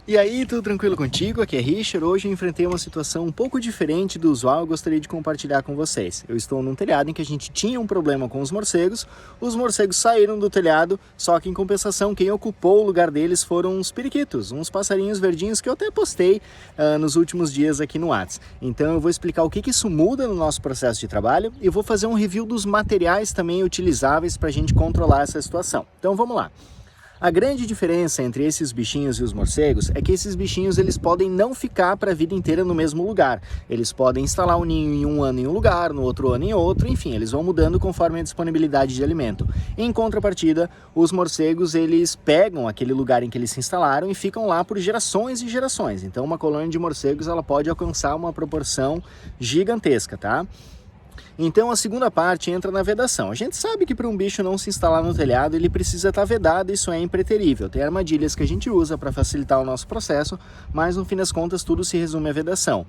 E aí, tudo tranquilo contigo? Aqui é Richard. Hoje eu enfrentei uma situação um pouco diferente do usual e gostaria de compartilhar com vocês. Eu estou num telhado em que a gente tinha um problema com os morcegos saíram do telhado, só que em compensação quem ocupou o lugar deles foram uns periquitos, uns passarinhos verdinhos que eu até postei nos últimos dias aqui no WhatsApp. Então eu vou explicar o que isso muda no nosso processo de trabalho e vou fazer um review dos materiais também utilizáveis para a gente controlar essa situação. Então vamos lá. A grande diferença entre esses bichinhos e os morcegos é que esses bichinhos eles podem não ficar para a vida inteira no mesmo lugar. Eles podem instalar um ninho em um ano em um lugar, no outro ano em outro, enfim, eles vão mudando conforme a disponibilidade de alimento. Em contrapartida, os morcegos eles pegam aquele lugar em que eles se instalaram e ficam lá por gerações e gerações. Então uma colônia de morcegos ela pode alcançar uma proporção gigantesca, tá? Então a segunda parte entra na vedação. A gente sabe que para um bicho não se instalar no telhado ele precisa estar vedado, isso é impreterível. Tem armadilhas que a gente usa para facilitar o nosso processo, mas no fim das contas tudo se resume à vedação.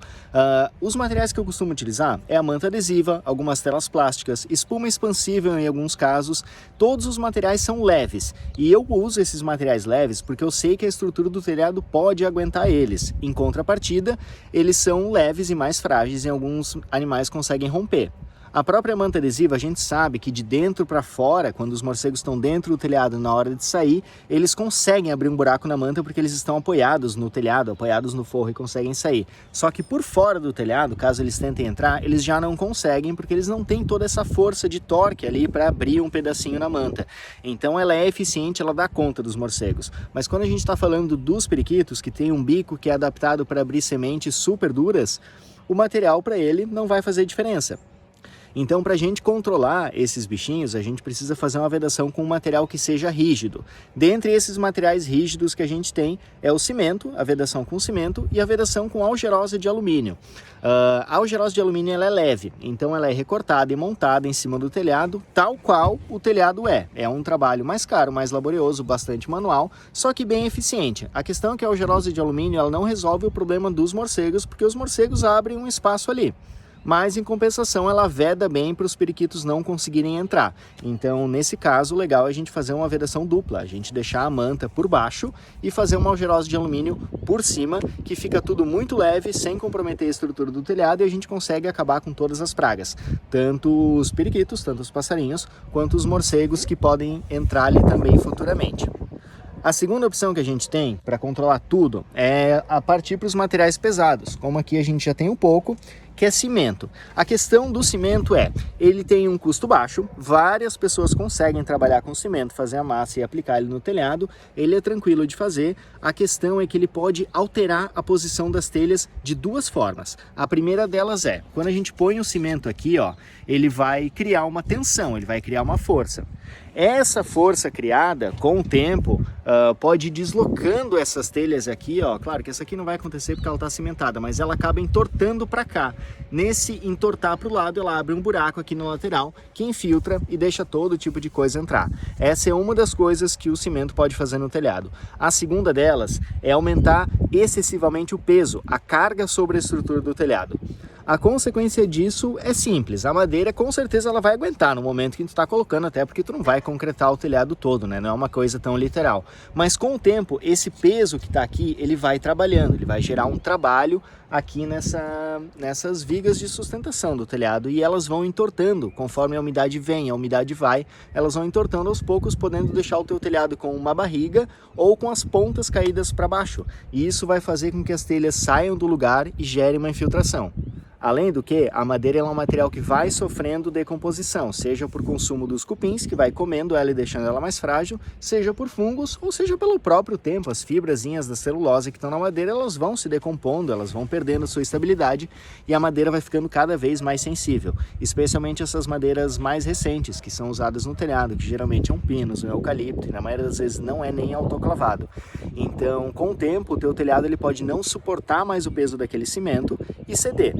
Os materiais que eu costumo utilizar é a manta adesiva, algumas telas plásticas, espuma expansível em alguns casos. Todos os materiais são leves e eu uso esses materiais leves porque eu sei que a estrutura do telhado pode aguentar eles. Em contrapartida, eles são leves e mais frágeis e alguns animais conseguem romper. A própria manta adesiva, a gente sabe que de dentro para fora, quando os morcegos estão dentro do telhado na hora de sair, eles conseguem abrir um buraco na manta porque eles estão apoiados no telhado, apoiados no forro e conseguem sair. Só que por fora do telhado, caso eles tentem entrar, eles já não conseguem porque eles não têm toda essa força de torque ali para abrir um pedacinho na manta. Então ela é eficiente, ela dá conta dos morcegos. Mas quando a gente está falando dos periquitos, que tem um bico que é adaptado para abrir sementes super duras, o material para ele não vai fazer diferença. Então, para a gente controlar esses bichinhos, a gente precisa fazer uma vedação com um material que seja rígido. Dentre esses materiais rígidos que a gente tem é o cimento, a vedação com cimento e a vedação com algerosa de alumínio. A algerosa de alumínio ela é leve, então ela é recortada e montada em cima do telhado, tal qual o telhado é. É um trabalho mais caro, mais laborioso, bastante manual, só que bem eficiente. A questão é que a algerosa de alumínio ela não resolve o problema dos morcegos, porque os morcegos abrem um espaço ali. Mas em compensação ela veda bem para os periquitos não conseguirem entrar. Então nesse caso o legal é a gente fazer uma vedação dupla, a gente deixar a manta por baixo e fazer uma algerosa de alumínio por cima, que fica tudo muito leve, sem comprometer a estrutura do telhado e a gente consegue acabar com todas as pragas. Tanto os periquitos, tanto os passarinhos, quanto os morcegos que podem entrar ali também futuramente. A segunda opção que a gente tem para controlar tudo é a partir para os materiais pesados, como aqui a gente já tem um pouco, que é cimento. A questão do cimento ele tem um custo baixo, várias pessoas conseguem trabalhar com cimento, fazer a massa e aplicar ele no telhado, ele é tranquilo de fazer. A questão é que ele pode alterar a posição das telhas de duas formas. A primeira delas quando a gente põe o cimento aqui, ele vai criar uma tensão, ele vai criar uma força. Essa força criada com o tempo pode ir deslocando essas telhas aqui, claro que essa aqui não vai acontecer porque ela está cimentada, mas ela acaba entortando para cá. Nesse entortar para o lado, ela abre um buraco aqui no lateral que infiltra e deixa todo tipo de coisa entrar. Essa é uma das coisas que o cimento pode fazer no telhado. A segunda delas é aumentar excessivamente o peso, a carga sobre a estrutura do telhado. A consequência disso é simples, a madeira com certeza ela vai aguentar no momento que tu está colocando, até porque tu não vai concretar o telhado todo, né? Não é uma coisa tão literal. Mas com o tempo, esse peso que está aqui, ele vai trabalhando, ele vai gerar um trabalho aqui nessas vigas de sustentação do telhado e elas vão entortando, conforme a umidade vem, a umidade vai, elas vão entortando aos poucos, podendo deixar o teu telhado com uma barriga ou com as pontas caídas para baixo. E isso vai fazer com que as telhas saiam do lugar e gere uma infiltração. Além do que, a madeira é um material que vai sofrendo decomposição, seja por consumo dos cupins, que vai comendo ela e deixando ela mais frágil, seja por fungos, ou seja pelo próprio tempo. As fibrazinhas da celulose que estão na madeira, elas vão se decompondo, elas vão perdendo sua estabilidade e a madeira vai ficando cada vez mais sensível, especialmente essas madeiras mais recentes, que são usadas no telhado, que geralmente é um pinus, um eucalipto, e na maioria das vezes não é nem autoclavado. Então, com o tempo, o teu telhado ele pode não suportar mais o peso daquele cimento e ceder.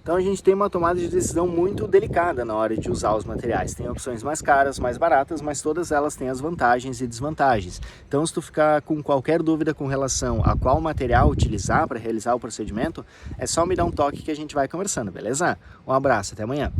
Então a gente tem uma tomada de decisão muito delicada na hora de usar os materiais. Tem opções mais caras, mais baratas, mas todas elas têm as vantagens e desvantagens. Então se tu ficar com qualquer dúvida com relação a qual material utilizar para realizar o procedimento, é só me dar um toque que a gente vai conversando, beleza? Um abraço, até amanhã.